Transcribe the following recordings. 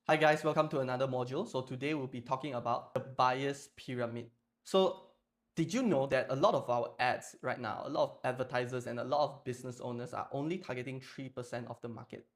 Hi guys, welcome to another module. So today we'll be talking about the buyer's pyramid. So did you know that a lot of our ads right now, a lot of advertisers and a lot of business owners are only targeting 3% of the market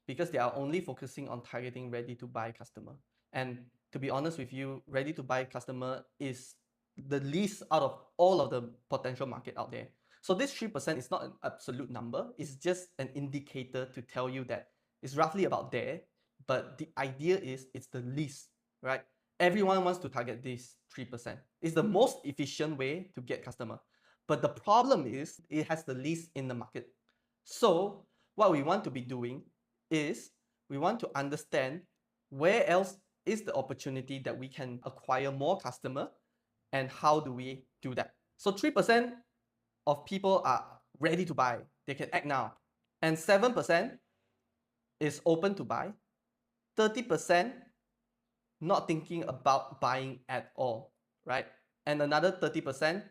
because they are only focusing on targeting ready to buy customer. And to be honest with you, ready to buy customer is the least out of all of the potential market out there. So this 3% is not an absolute number, it's just an indicator to tell you that it's roughly about there, but the idea is it's the least, right? Everyone wants to target this 3%. It's the most efficient way to get customer. But the problem is it has the least in the market. So what we want to be doing is we want to understand where else is the opportunity that we can acquire more customer and how do we do that. So 3% of people are ready to buy. They can act now. And 7% is open to buy. 30% not thinking about buying at all, right? And another 30%,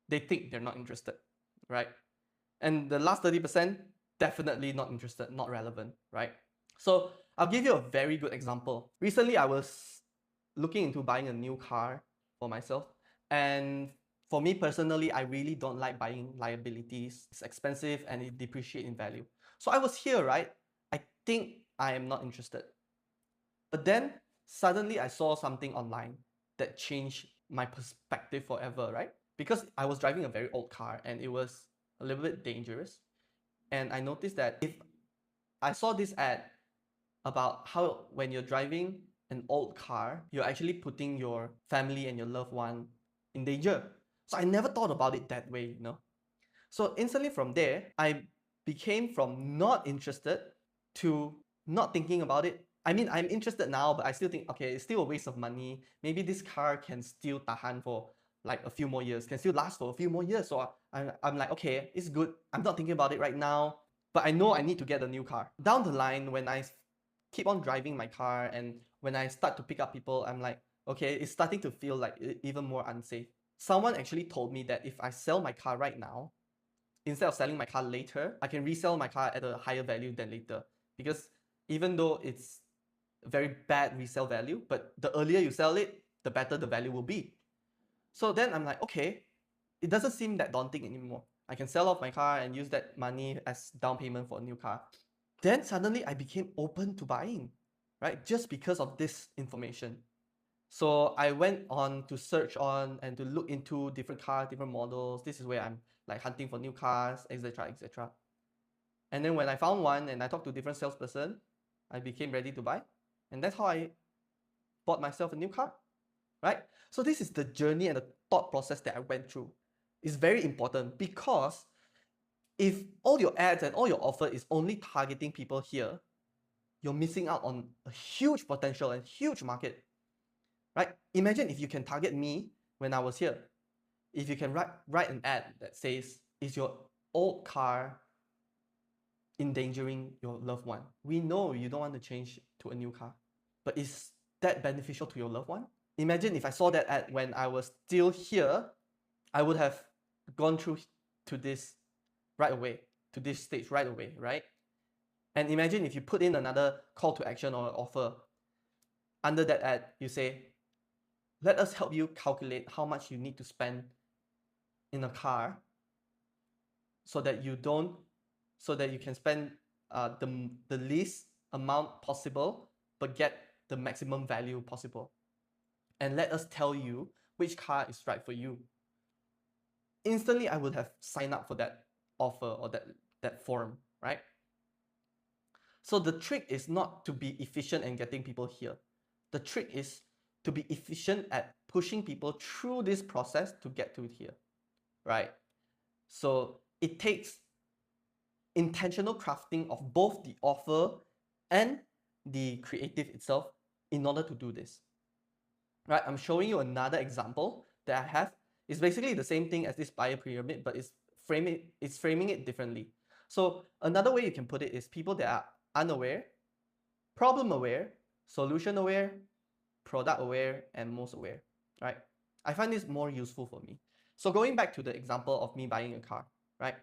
they think they're not interested, right? And the last 30%, definitely not interested, not relevant, right? So I'll give you a very good example. Recently, I was looking into buying a new car for myself. And for me personally, I really don't like buying liabilities. It's expensive and it depreciates in value. So I was here, right? I think I am not interested. But then suddenly I saw something online that changed my perspective forever, right? Because I was driving a very old car and it was a little bit dangerous. And I noticed that if I saw this ad about how when you're driving an old car, you're actually putting your family and your loved one in danger. So I never thought about it that way. So instantly from there, I became from not interested to not thinking about it. I mean, I'm interested now, but I still think, okay, it's still a waste of money. Maybe this car can still tahan for like a few more years, can still last for a few more years. So I'm like, okay, it's good. I'm not thinking about it right now, but I know I need to get a new car. Down the line, when I keep on driving my car and when I start to pick up people, I'm like, okay, it's starting to feel like even more unsafe. Someone actually told me that if I sell my car right now, instead of selling my car later, I can resell my car at a higher value than later. Because even though it's very bad resale value, but the earlier you sell it, the better the value will be. So then I'm like, okay, it doesn't seem that daunting anymore. I can sell off my car and use that money as down payment for a new car. Then suddenly I became open to buying, right? Just because of this information. So I went on to search on and to look into different cars, different models. This is where I'm like hunting for new cars, etc., etc. And then when I found one and I talked to different salesperson, I became ready to buy. And that's how I bought myself a new car, right? So this is the journey and the thought process that I went through. It's very important because if all your ads and all your offer is only targeting people here, you're missing out on a huge potential and huge market, right? Imagine if you can target me when I was here. If you can write an ad that says, is your old car endangering your loved one? We know you don't want to change to a new car, but is that beneficial to your loved one? Imagine if I saw that ad when I was still here, I would have gone through to this right away, to this stage right away, right? And imagine if you put in another call to action or offer. Under that ad, you say, let us help you calculate how much you need to spend in a car so that you can spend the least amount possible but get the maximum value possible, and let us tell you which car is right for you. Instantly I would have signed up for that offer or that form, right? So the trick is not to be efficient and getting people here. The trick is to be efficient at pushing people through this process to get to here, right? So it takes intentional crafting of both the offer and the creative itself in order to do this. Right, I'm showing you another example that I have. It's basically the same thing as this buyer pyramid, but it's framing it differently. So another way you can put it is people that are unaware, problem aware, solution aware, product aware, and most aware, right? I find this more useful for me. So going back to the example of me buying a car, right?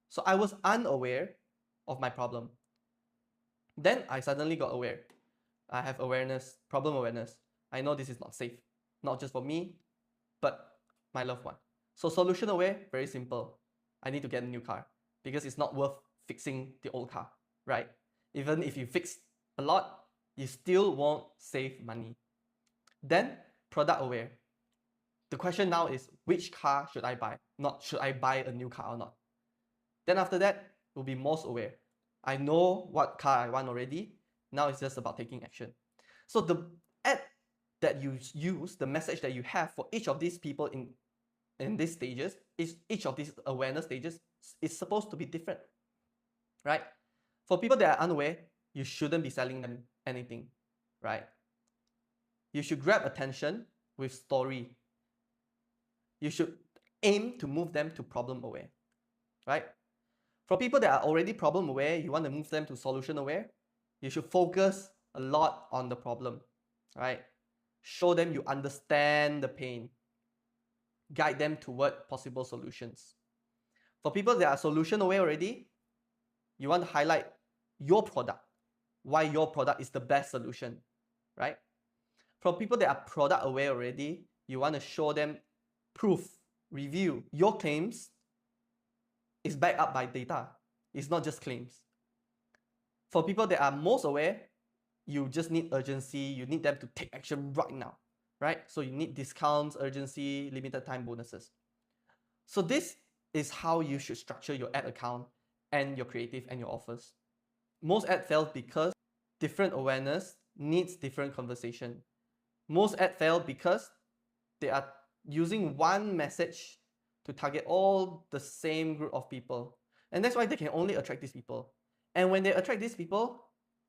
So I was unaware of my problem. Then I suddenly got aware. I have awareness, problem awareness. I know this is not safe, not just for me, but my loved one. So solution aware, very simple. I need to get a new car because it's not worth fixing the old car, right? Even if you fix a lot, you still won't save money. Then product aware. The question now is, which car should I buy? Not should I buy a new car or not. Then after that, will be most aware. I know what car I want already. Now it's just about taking action. So the ad that you use, the message that you have for each of these people in these stages, each of these awareness stages is supposed to be different, right? For people that are unaware, you shouldn't be selling them anything, right? You should grab attention with story. You should aim to move them to problem aware, right? For people that are already problem aware, you want to move them to solution aware, you should focus a lot on the problem, right? Show them you understand the pain. Guide them toward possible solutions. For people that are solution aware already, you want to highlight your product, why your product is the best solution, right? For people that are product aware already, you want to show them proof, review. Your claims is backed up by data. It's not just claims. For people that are most aware, you just need urgency. You need them to take action right now, right? So you need discounts, urgency, limited time bonuses. So this is how you should structure your ad account and your creative and your offers. Most ad fail because different awareness needs different conversation. Most ad fail because they are using one message to target all the same group of people. And that's why they can only attract these people. And when they attract these people,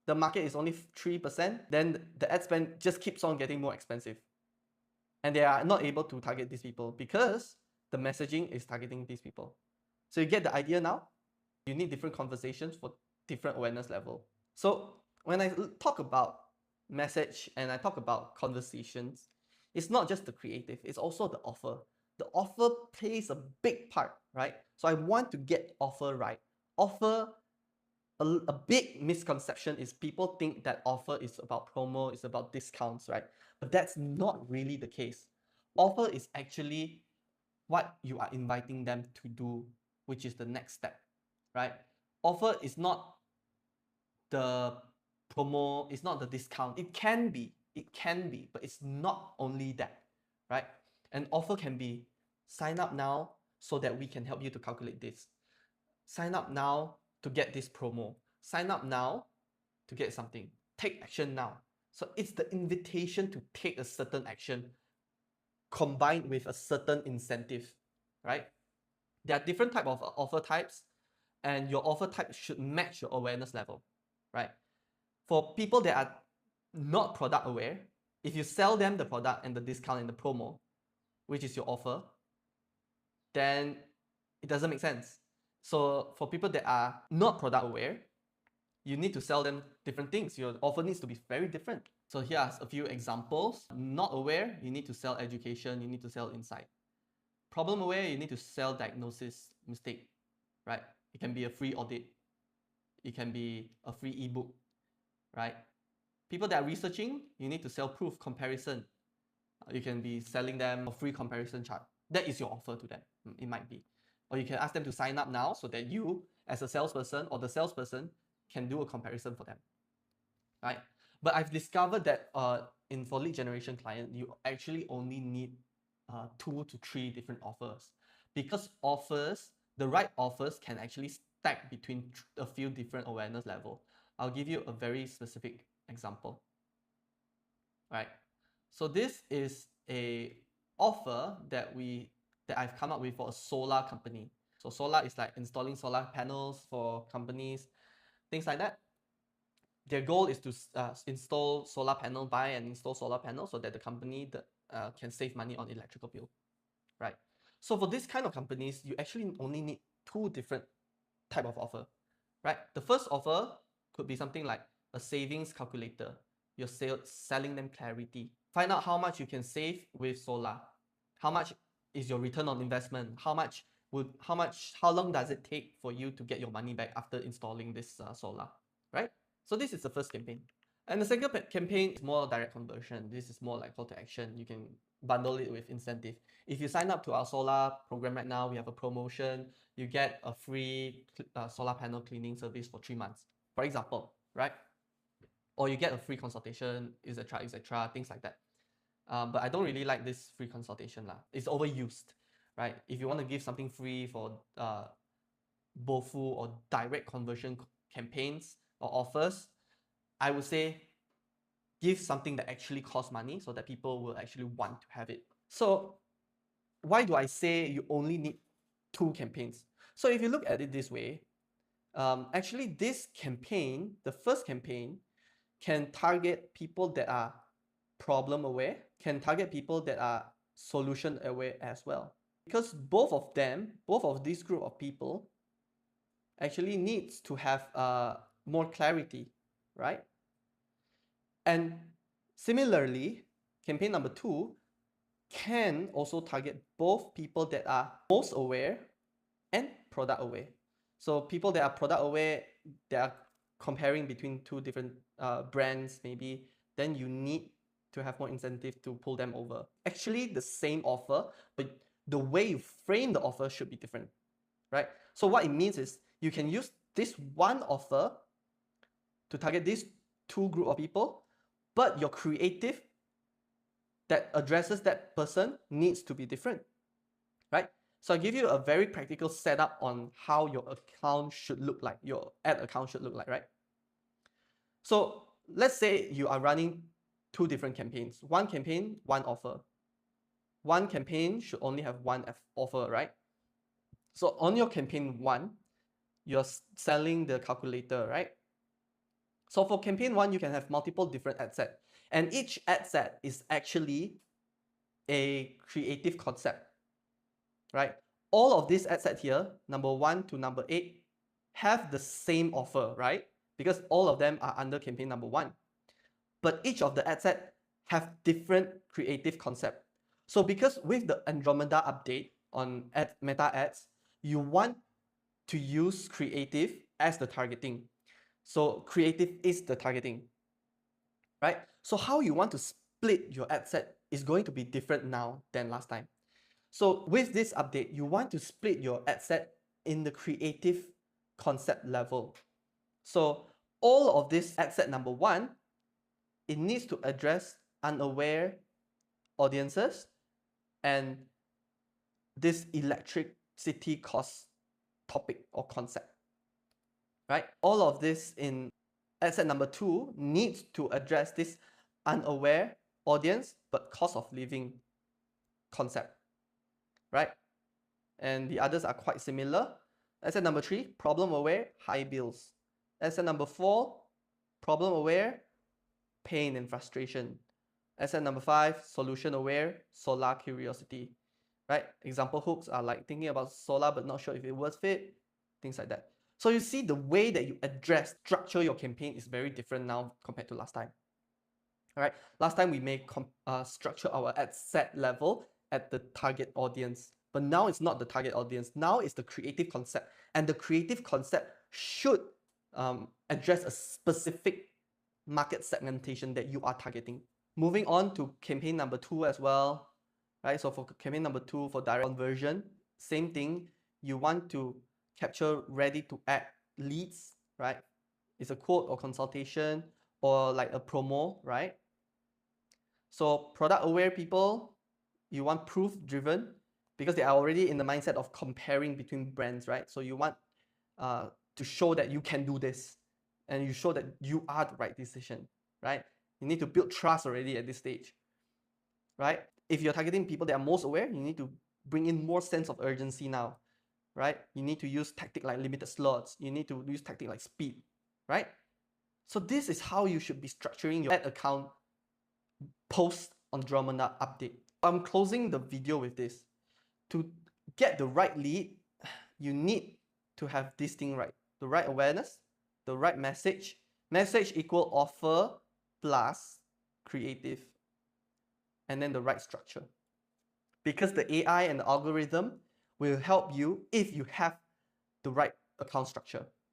the market is only 3%, then the ad spend just keeps on getting more expensive. And they are not able to target these people because the messaging is targeting these people. So you get the idea now? You need different conversations for different awareness level. So when I talk about message and I talk about conversations, it's not just the creative, it's also the offer. The offer plays a big part, right? So I want to get offer right. Offer, a big misconception is people think that offer is about promo, it's about discounts, right? But that's not really the case. Offer is actually what you are inviting them to do, which is the next step, right? Offer is not the promo, it's not the discount. It can be, but it's not only that, right? An offer can be sign up now so that we can help you to calculate this. Sign up now to get this promo. Sign up now to get something. Take action now. So it's the invitation to take a certain action combined with a certain incentive, right? There are different type of offer types, and your offer type should match your awareness level, right? For people that are not product aware, if you sell them the product and the discount and the promo, which is your offer, then it doesn't make sense. So for people that are not product aware, you need to sell them different things. Your offer needs to be very different. So here are a few examples. Not aware, you need to sell education, you need to sell insight. Problem aware, you need to sell diagnosis mistake, right? It can be a free audit. It can be a free ebook, right? People that are researching, you need to sell proof comparison. You can be selling them a free comparison chart. That is your offer to them. It might be. Or you can ask them to sign up now so that you, as a salesperson or the salesperson, can do a comparison for them, right? But I've discovered that for lead generation client, you actually only need 2 to 3 different offers, because offers, the right offers can actually stack between a few different awareness level. I'll give you a very specific example, right? So this is a offer that I've come up with for a solar company. So solar is like installing solar panels for companies, things like that. Their goal is to install solar panel, buy and install solar panels so that the company can save money on electrical bill, right? So for this kind of companies, you actually only need 2 different type of offer, right? The first offer could be something like a savings calculator. You're selling them clarity. Find out how much you can save with solar. How much is your return on investment? How long does it take for you to get your money back after installing this solar, right? So this is the first campaign. And the second campaign is more direct conversion. This is more like call to action. You can bundle it with incentive. If you sign up to our solar program right now, we have a promotion. You get a free solar panel cleaning service for 3 months, for example, right? Or you get a free consultation, etc., things like that. But I don't really like this free consultation lah. It's overused, right? If you want to give something free for BOFU or direct conversion campaigns or offers, I would say give something that actually costs money so that people will actually want to have it. So why do I say you only need 2 campaigns? So if you look at it this way, actually this campaign, the first campaign, can target people that are problem aware, can target people that are solution aware as well. Because both of these group of people actually needs to have more clarity, right? And similarly, campaign number 2 can also target both people that are most aware and product aware. So people that are product aware, they are comparing between 2 different brands maybe, then you need to have more incentive to pull them over. Actually the same offer, but the way you frame the offer should be different, right? So what it means is you can use this one offer to target these 2 group of people, but your creative that addresses that person needs to be different, right? So I give you a very practical setup on how your account should look like, your ad account should look like, right? So let's say you are running 2 different campaigns. One campaign, one offer. One campaign should only have one offer, right? So on your campaign 1, you're selling the calculator, right? So for campaign 1, you can have multiple different ad set. And each ad set is actually a creative concept, right? All of these ad set here, number 1 to number 8, have the same offer, right? Because all of them are under campaign number 1. But each of the ad set have different creative concept. So because with the Andromeda update on Meta Ads, you want to use creative as the targeting. So creative is the targeting, right? So how you want to split your ad set is going to be different now than last time. So with this update, you want to split your ad set in the creative concept level. So all of this ad set number 1, it needs to address unaware audiences and this electricity cost topic or concept, right? All of this in ad set number 2 needs to address this unaware audience but cost of living concept, right? And the others are quite similar. Ad set number 3, problem aware, high bills. Ad set number 4, problem aware, pain and frustration. Ad set number 5, solution aware, solar curiosity, right? Example hooks are like thinking about solar but not sure if it's worth it, things like that. So you see the way that you structure your campaign is very different now compared to last time. All right, last time we may structure our ad set level at the target audience, but now it's not the target audience. Now it's the creative concept, and the creative concept should address a specific market segmentation that you are targeting. Moving on to campaign number 2 as well, right? So for campaign number 2, for direct conversion, same thing. You want to capture ready to add leads, right? It's a quote or consultation or like a promo, right? So product aware people, you want proof driven because they are already in the mindset of comparing between brands, right? So you want to show that you can do this and you show that you are the right decision, right? You need to build trust already at this stage, right? If you're targeting people that are most aware, you need to bring in more sense of urgency now, right? You need to use tactic like limited slots. You need to use tactic like speed, right? So this is how you should be structuring your ad account post Andromeda update. I'm closing the video with this. To get the right lead, you need to have this thing right. The right awareness, the right message. Message equal offer plus creative. And then the right structure. Because the AI and the algorithm will help you if you have the right account structure.